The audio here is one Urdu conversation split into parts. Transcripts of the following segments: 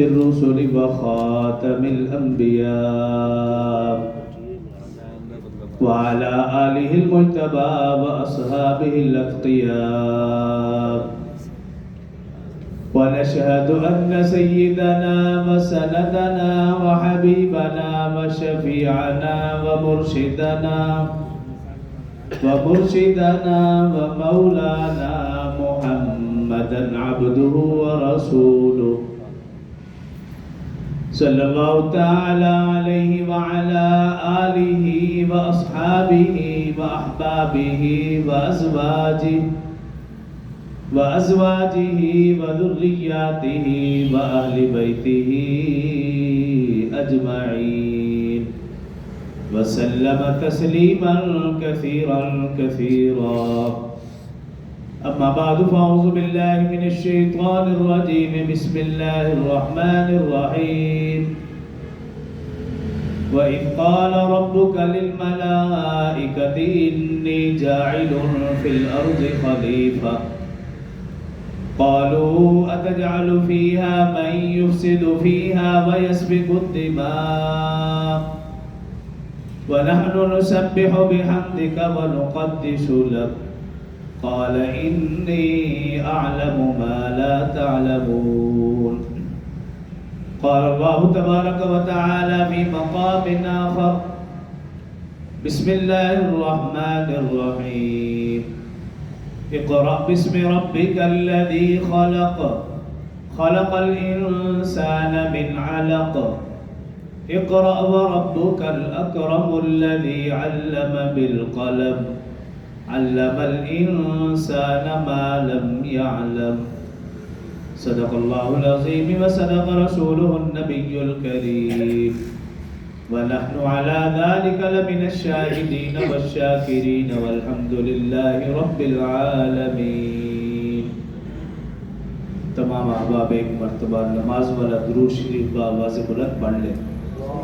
الرسل وخاتم الأنبياء وعلى آله المجتبى وأصحابه الأتقياء ونشهد أن سيدنا وسندنا وحبيبنا وشفيعنا ومرشدنا ومولانا محمدا عبده ورسوله صلى الله تعالى عليه وعلى آله وأصحابه وأحبابه وأزواجه وذرياته وأهل بيته أجمعين وسلم تسليما كثيرا أما بعد فأعوذ بالله من الشيطان الرجيم بسم الله الرحمن الرحيم وإذ قال ربك للملائكة إني جاعل في الأرض خليفة قالوا أتجعل فيها من يفسد فيها ويسفك الدماء ونحن نسبح بحمدك ونقدس لك قال إني أعلم ما لا تعلمون قال الله تبارك وتعالى في مقام آخر بسم الله الرحمن الرحيم اقرأ باسم ربك الذي خلق الإنسان من علق اقرأ وربك الأكرم الذي علم بالقلم علم الإنسان ما لم يعلم صدق الله العظيم وصدق رسوله النبي الكريم ونحن على ذلك لمن الشاهدين والشاكرين والحمد لله رب العالمين. تمام احباب ایک مرتبہ نماز والا درود شریف بآواز بلند پڑھ لیں.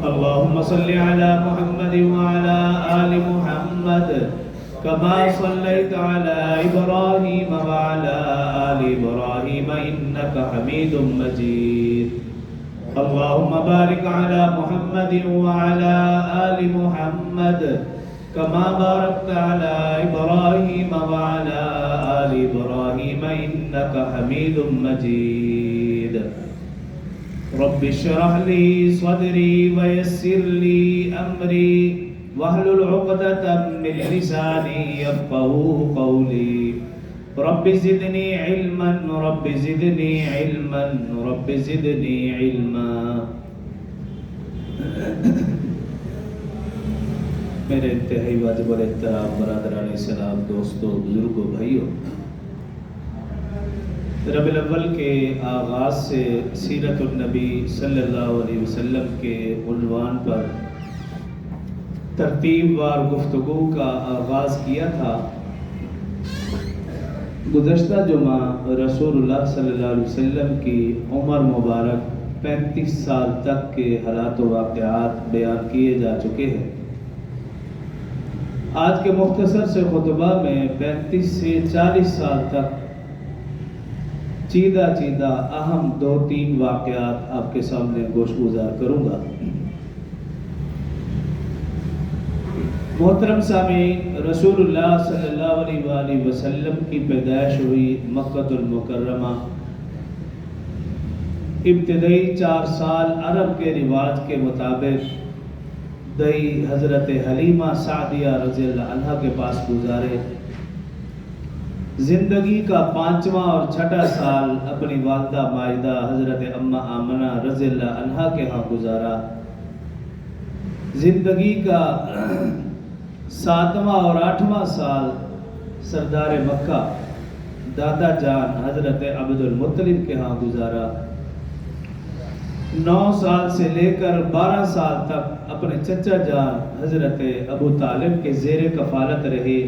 اللهم صل على محمد وعلى آل محمد كما صليت على إبراهيم وعلى آل إبراهيم إنك حميد مجيد. اللهم بارك على محمد وعلى آل محمد كما باركت على إبراهيم وعلى آل إبراهيم إنك حميد مجيد. رب اشرح لي صدري ويسر لي أمري واحلل عقدة من لساني يفقهوا قولي. رب زدني علما رب زدنی علما. میرے انتہائی واجب الاحترام برادران اسلام، دوستوں، بزرگوں، بھائیوں، ربیع الاول کے آغاز سے سیرت النبی صلی اللہ علیہ وسلم کے عنوان پر ترتیب وار گفتگو کا آغاز کیا تھا. گزشتہ جمعہ رسول اللہ صلی اللہ علیہ وسلم کی عمر مبارک 35 سال تک کے حالات و واقعات بیان کیے جا چکے ہیں. آج کے مختصر سے خطبہ میں 35 سے 40 سال تک چیدہ اہم 2-3 واقعات آپ کے سامنے گوش گزار کروں گا. محترم سامعین، رسول اللہ صلی اللہ علیہ وآلہ وسلم کی پیدائش ہوئی مکہ المکرمہ. ابتدائی 4 سال عرب کے رواج کے مطابق دئی حضرت حلیمہ سعدیہ رضی اللہ عنہ کے پاس گزارے. زندگی کا 5واں اور 6واں سال اپنی والدہ مائدہ حضرت اماں آمنہ رضی اللہ عنہ کے ہاں گزارا. زندگی کا 7واں اور 8واں سال سردار مکہ دادا جان حضرت عبد المطلب کے ہاں گزارا. 9 سال سے لے کر 12 سال تک اپنے چچا جان حضرت ابو طالب کے زیر کفالت رہے.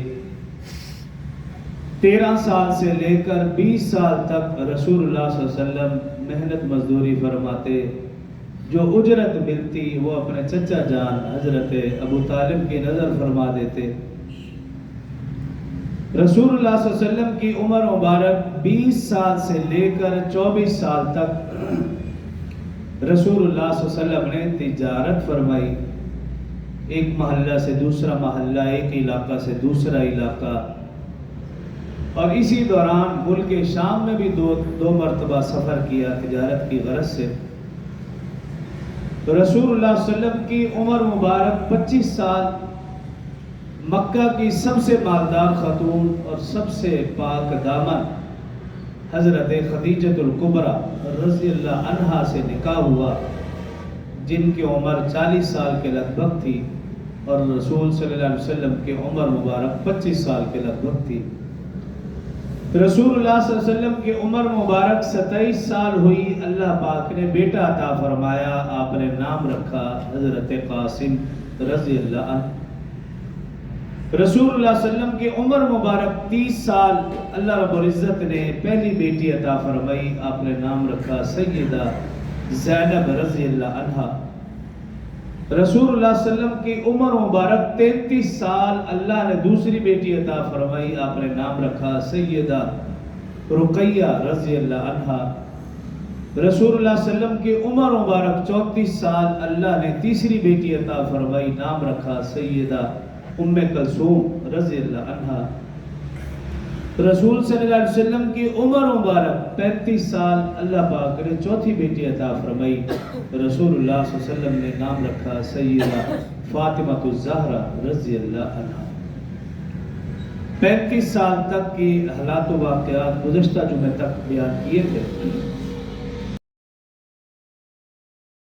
13 سال سے لے کر 20 سال تک رسول اللہ صلی اللہ علیہ وسلم محنت مزدوری فرماتے. جو اجرت ملتی وہ اپنے چچا جان حضرت ابو طالب کی نظر فرما دیتے. رسول اللہ صلی اللہ علیہ وسلم کی عمر مبارک 20 سال سے لے کر 24 سال تک رسول اللہ صلی اللہ علیہ وسلم نے تجارت فرمائی، ایک محلہ سے دوسرا محلہ، ایک علاقہ سے دوسرا علاقہ، اور اسی دوران ملک شام میں بھی دو مرتبہ سفر کیا تجارت کی غرض سے۔ تو رسول اللہ صلی اللہ علیہ وسلم کی عمر مبارک 25 سال، مکہ کی سب سے مالدار خاتون اور سب سے پاک دامن حضرت خدیجۃ الکبریٰ رضی اللہ عنہا سے نکاح ہوا، جن کی عمر 40 سال کے لگ بھگ تھی، اور رسول صلی اللہ علیہ وسلم کی عمر مبارک 25 سال کے لگ بھگ تھی۔ رسول اللہ صلی اللہ علیہ وسلم کی عمر مبارک 27 سال ہوئی، اللہ پاک نے بیٹا عطا فرمایا، آپ نے نام رکھا حضرت قاسم رضی اللہ عنہ۔ رسول اللہ صلی اللہ علیہ وسلم کی عمر مبارک 30 سال، اللہ رب العزت نے پہلی بیٹی عطا فرمائی، آپ نے نام رکھا سیدہ زینب رضی اللہ عنہا۔ رسول اللہ صلی اللہ علیہ وسلم کی عمر مبارک 33 سال، اللہ نے دوسری بیٹی عطا فرمائی، آپ نے نام رکھا سیدہ رقیہ رضی اللہ عنہا۔ رسول اللہ صلی اللہ علیہ وسلم کی عمر مبارک 34 سال، اللہ نے تیسری بیٹی عطا فرمائی، نام رکھا سیدہ ام کلثوم رضی اللہ عنہا۔ رسول صلی اللہ علیہ وسلم کی عمر مبارک 35 سال، اللہ پاک نے چوتھی بیٹی عطا فرمائی، رسول اللہ صلی اللہ علیہ وسلم نے نام رکھا سیدہ فاطمہ الزہرا رضی اللہ عنہا۔ 35 سال تک کی حالات و واقعات گزشتہ جمعہ تک بیان کیے تھے۔